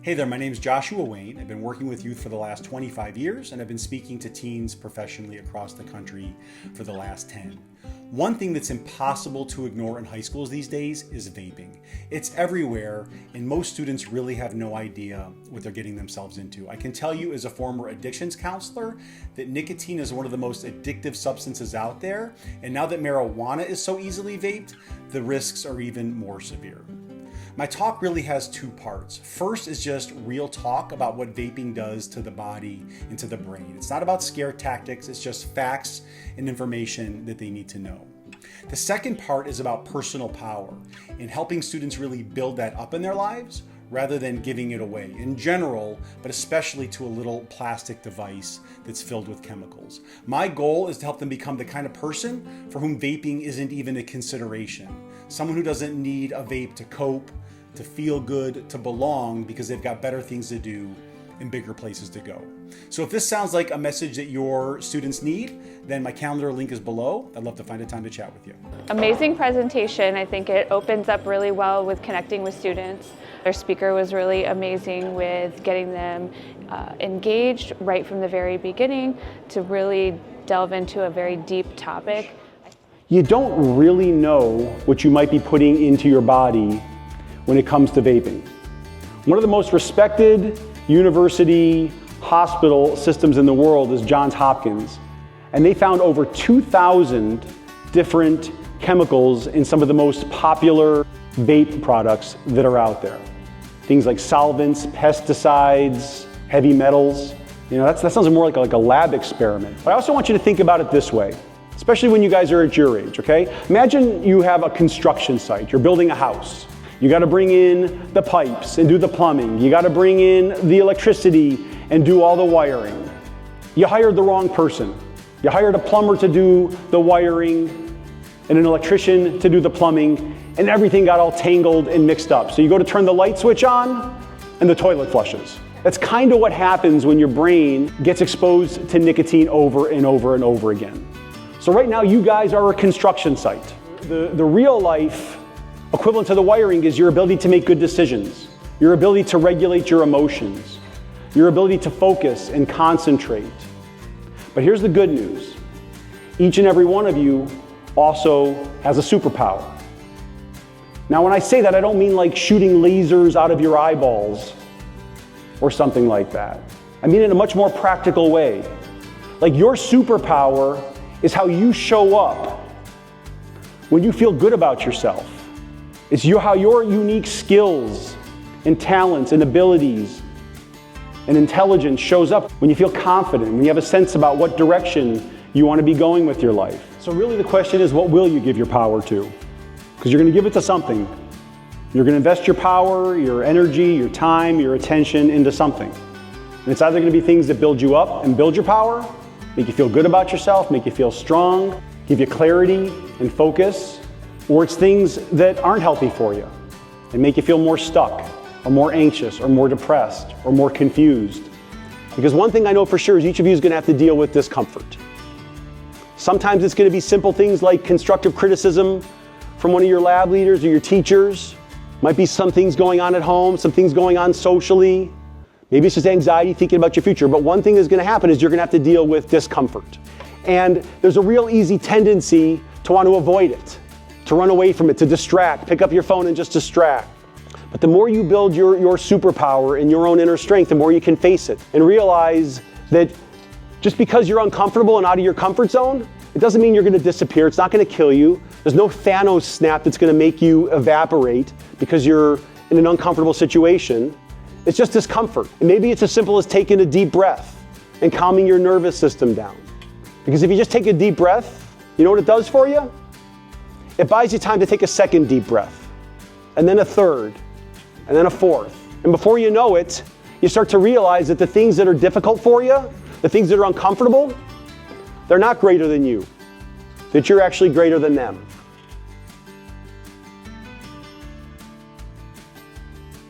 Hey there, my name is Joshua Wayne. I've been working with youth for the last 25 years, and I've been speaking to teens professionally across the country for the last 10. One thing that's impossible to ignore in high schools these days is vaping. It's everywhere, and most students really have no idea what they're getting themselves into. I can tell you as a former addictions counselor that nicotine is one of the most addictive substances out there, and now that marijuana is so easily vaped, the risks are even more severe. My talk really has two parts. First is just real talk about what vaping does to the body and to the brain. It's not about scare tactics, it's just facts and information that they need to know. The second part is about personal power and helping students really build that up in their lives rather than giving it away in general, but especially to a little plastic device that's filled with chemicals. My goal is to help them become the kind of person for whom vaping isn't even a consideration. Someone who doesn't need a vape to cope, to feel good, to belong, because they've got better things to do and bigger places to go. So if this sounds like a message that your students need, then my calendar link is below. I'd love to find a time to chat with you. Amazing presentation. I think it opens up really well with connecting with students. Their speaker was really amazing with getting them engaged right from the very beginning to really delve into a very deep topic. You don't really know what you might be putting into your body when it comes to vaping. One of the most respected university hospital systems in the world is Johns Hopkins, and they found over 2,000 different chemicals in some of the most popular vape products that are out there. Things like solvents, pesticides, heavy metals. You know, that sounds more like a lab experiment. But I also want you to think about it this way, especially when you guys are at your age, okay? Imagine you have a construction site, you're building a house. You got to bring in the pipes and do the plumbing. You got to bring in the electricity and do all the wiring. You hired the wrong person. You hired a plumber to do the wiring and an electrician to do the plumbing, and everything got all tangled and mixed up. So you go to turn the light switch on and the toilet flushes. That's kind of what happens when your brain gets exposed to nicotine over and over and over again. So right now you guys are a construction site. The real life equivalent to the wiring is your ability to make good decisions, your ability to regulate your emotions, your ability to focus and concentrate. But here's the good news. Each and every one of you also has a superpower. Now, when I say that, I don't mean like shooting lasers out of your eyeballs or something like that. I mean it in a much more practical way. Like, your superpower is how you show up when you feel good about yourself. It's how your unique skills and talents and abilities and intelligence shows up when you feel confident, when you have a sense about what direction you want to be going with your life. So really the question is, what will you give your power to? Because you're going to give it to something. You're going to invest your power, your energy, your time, your attention into something. And it's either going to be things that build you up and build your power, make you feel good about yourself, make you feel strong, give you clarity and focus, or it's things that aren't healthy for you and make you feel more stuck or more anxious or more depressed or more confused. Because one thing I know for sure is each of you is going to have to deal with discomfort. Sometimes it's going to be simple things like constructive criticism from one of your lab leaders or your teachers. Might be some things going on at home, some things going on socially. Maybe it's just anxiety thinking about your future. But one thing that's going to happen is you're going to have to deal with discomfort. And there's a real easy tendency to want to avoid it, to run away from it, to distract, pick up your phone and just distract. But the more you build your superpower and your own inner strength, the more you can face it and realize that just because you're uncomfortable and out of your comfort zone, it doesn't mean you're going to disappear. It's not going to kill you. There's no Thanos snap that's going to make you evaporate because you're in an uncomfortable situation. It's just discomfort. And maybe it's as simple as taking a deep breath and calming your nervous system down. Because if you just take a deep breath, you know what it does for you? It buys you time to take a second deep breath, and then a third, and then a fourth. And before you know it, you start to realize that the things that are difficult for you, the things that are uncomfortable, they're not greater than you, that you're actually greater than them.